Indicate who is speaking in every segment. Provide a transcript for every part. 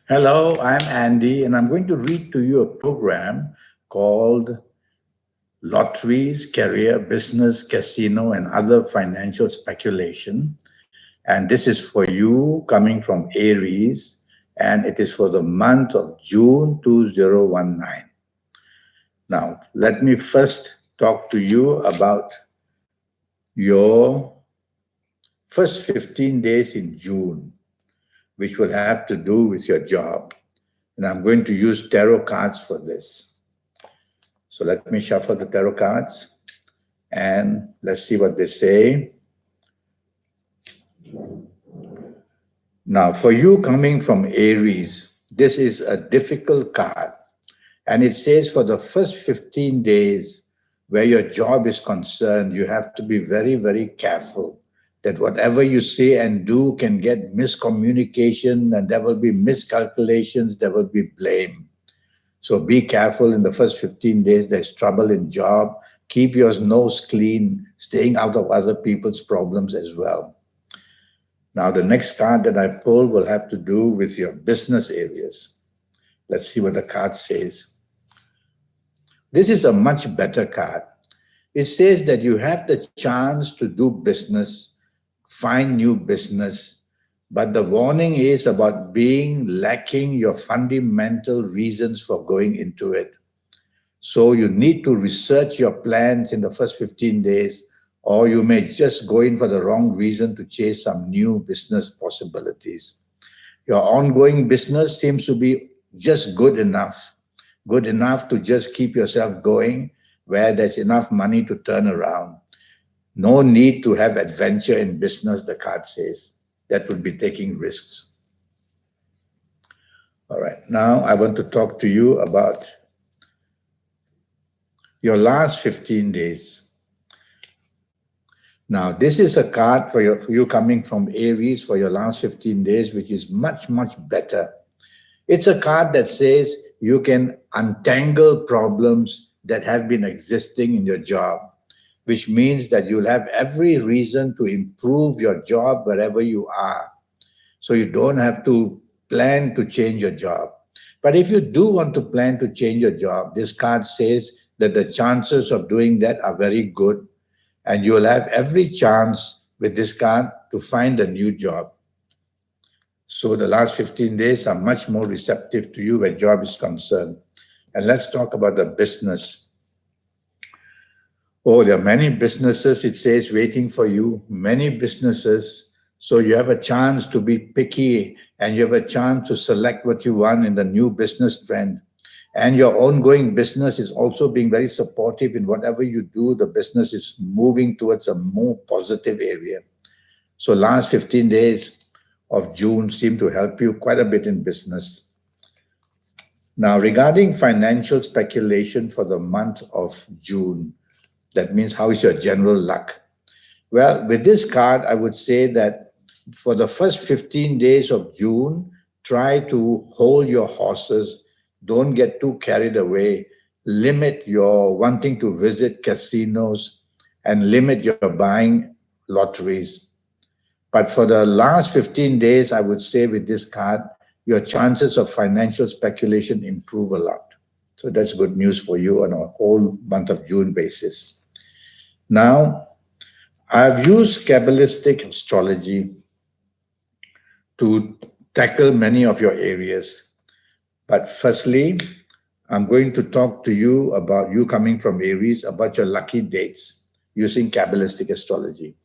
Speaker 1: Hello, I'm Andy, and I'm going to read to you a program called Lotteries, Career, Business, Casino, and Other Financial Speculation. And this is for you coming from Aries, and it is for the month of June 2019. Now, let me first talk to you about your first 15 days in June, which will have to do with your job. And I'm going to use tarot cards for this. So let me shuffle the tarot cards and let's see what they say. Now, for you coming from Aries, this is a difficult card. And it says for the first 15 days where your job is concerned, you have to be very, very careful that whatever you say and do can get miscommunication and there will be miscalculations, there will be blame. So be careful in the first 15 days. There's trouble in job. Keep your nose clean, staying out of other people's problems as well. Now, the next card that I pulled will have to do with your business areas. Let's see what the card says. This is a much better card. It says that you have the chance to do business, find new business, but the warning is about being lacking your fundamental reasons for going into it. So you need to research your plans in the first 15 days, or you may just go in for the wrong reason to chase some new business possibilities. Your ongoing business seems to be just good enough to just keep yourself going where there's enough money to turn around. No need to have adventure in business, the card says. That would be taking risks. All right, now I want to talk to you about your last 15 days. Now, this is a card for you coming from Aries for your last 15 days, which is much, much better. It's a card that says you can untangle problems that have been existing in your job, which means that you'll have every reason to improve your job wherever you are. So you don't have to plan to change your job. But if you do want to plan to change your job, this card says that the chances of doing that are very good, and you'll have every chance with this card to find a new job. So the last 15 days are much more receptive to you where job is concerned. And let's talk about the business. Oh, there are many businesses, it says, waiting for you, many businesses. So you have a chance to be picky and you have a chance to select what you want in the new business trend. And your ongoing business is also being very supportive in whatever you do. The business is moving towards a more positive area. So last 15 days of June seem to help you quite a bit in business. Now, regarding financial speculation for the month of June, that means how is your general luck? Well, with this card, I would say that for the first 15 days of June, try to hold your horses. Don't get too carried away. Limit your wanting to visit casinos and limit your buying lotteries. But for the last 15 days, I would say with this card, your chances of financial speculation improve a lot. So that's good news for you on a whole month of June basis. Now, I've used Kabbalistic astrology to tackle many of your areas. But firstly, I'm going to talk to you about you coming from Aries, about your lucky dates using Kabbalistic astrology.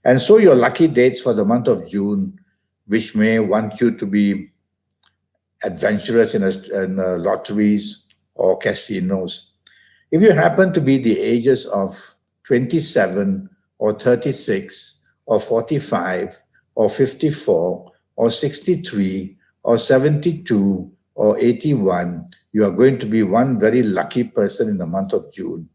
Speaker 1: And so your lucky dates for the month of June, which may want you to be adventurous in lotteries or casinos. If you happen to be the ages of 27 or 36 or 45 or 54 or 63 or 72 or 81, you are going to be one very lucky person in the month of June.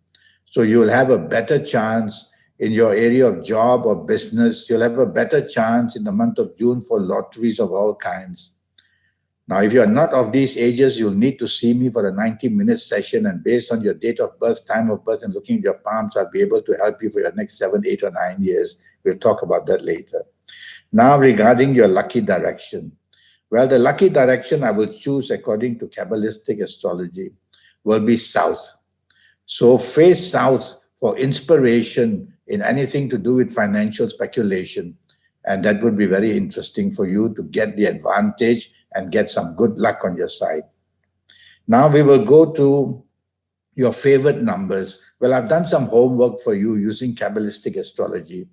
Speaker 1: So you will have a better chance in your area of job or business. You'll have a better chance in the month of June for lotteries of all kinds. Now, if you are not of these ages, you'll need to see me for a 90-minute session. And based on your date of birth, time of birth, and looking at your palms, I'll be able to help you for your next 7, 8, or 9 years. We'll talk about that later. Now, regarding your lucky direction. Well, the lucky direction I will choose according to Kabbalistic astrology will be south. So face south for inspiration in anything to do with financial speculation. And that would be very interesting for you to get the advantage and get some good luck on your side. Now we will go to your favorite numbers. Well, I've done some homework for you using Kabbalistic astrology,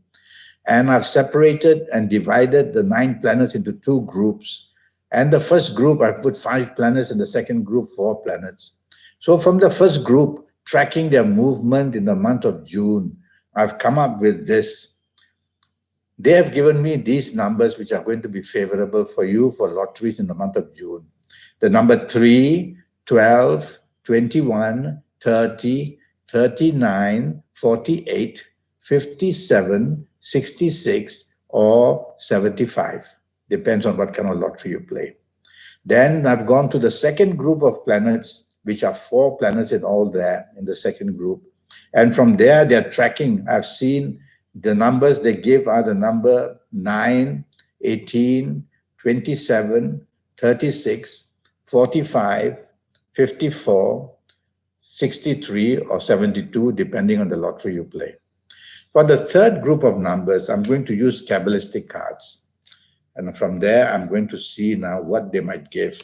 Speaker 1: and I've separated and divided the 9 planets into 2 groups. And the first group, I've put 5 planets, and the second group, 4 planets. So from the first group, tracking their movement in the month of June, I've come up with this. They have given me these numbers, which are going to be favorable for you for lotteries in the month of June. The number 3, 12, 21, 30, 39, 48, 57, 66, or 75. Depends on what kind of lottery you play. Then I've gone to the second group of planets, which are 4 planets in all there in the second group. And from there, they're tracking. I've seen the numbers they give are the number 9, 18, 27, 36, 45, 54, 63, or 72, depending on the lottery you play. For the third group of numbers, I'm going to use Kabbalistic cards. And from there, I'm going to see now what they might give.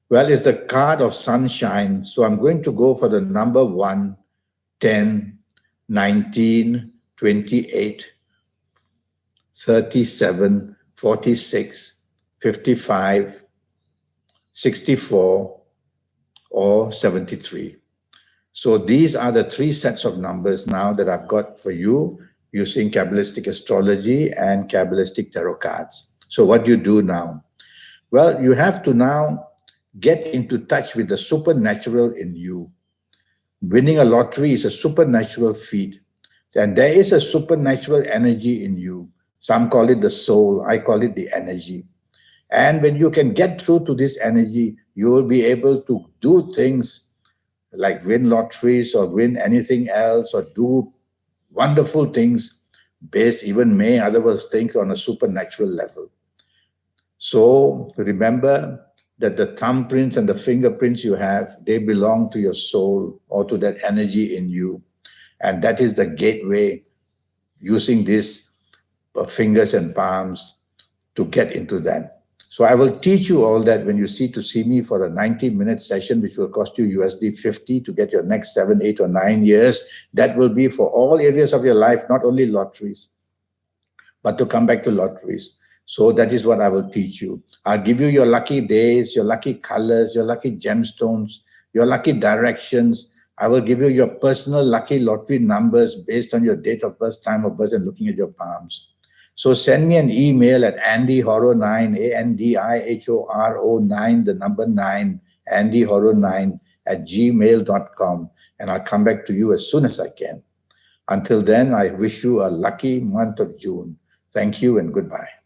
Speaker 1: Well, it's the card of sunshine. So I'm going to go for the number 1, 10, 19, 28, 37, 46, 55, 64, or 73. So these are the 3 sets of numbers now that I've got for you using Kabbalistic astrology and Kabbalistic tarot cards. So what do you do now? Well, you have to now get into touch with the supernatural in you. Winning a lottery is a supernatural feat. And there is a supernatural energy in you. Some call it the soul. I call it the energy. And when you can get through to this energy, you will be able to do things like win lotteries or win anything else or do wonderful things based even may otherwise think on a supernatural level. So remember that the thumbprints and the fingerprints you have, they belong to your soul or to that energy in you. And that is the gateway using these fingers and palms to get into that. So I will teach you all that when you see me for a 90-minute session, which will cost you USD 50 to get your next 7, 8, or 9 years. That will be for all areas of your life, not only lotteries, but to come back to lotteries. So that is what I will teach you. I'll give you your lucky days, your lucky colors, your lucky gemstones, your lucky directions. I will give you your personal lucky lottery numbers based on your date of birth, time of birth, and looking at your palms. So send me an email at andyhoro9, ANDIHORO9, the number 9, andyhoro9 at gmail.com, and I'll come back to you as soon as I can. Until then, I wish you a lucky month of June. Thank you and goodbye.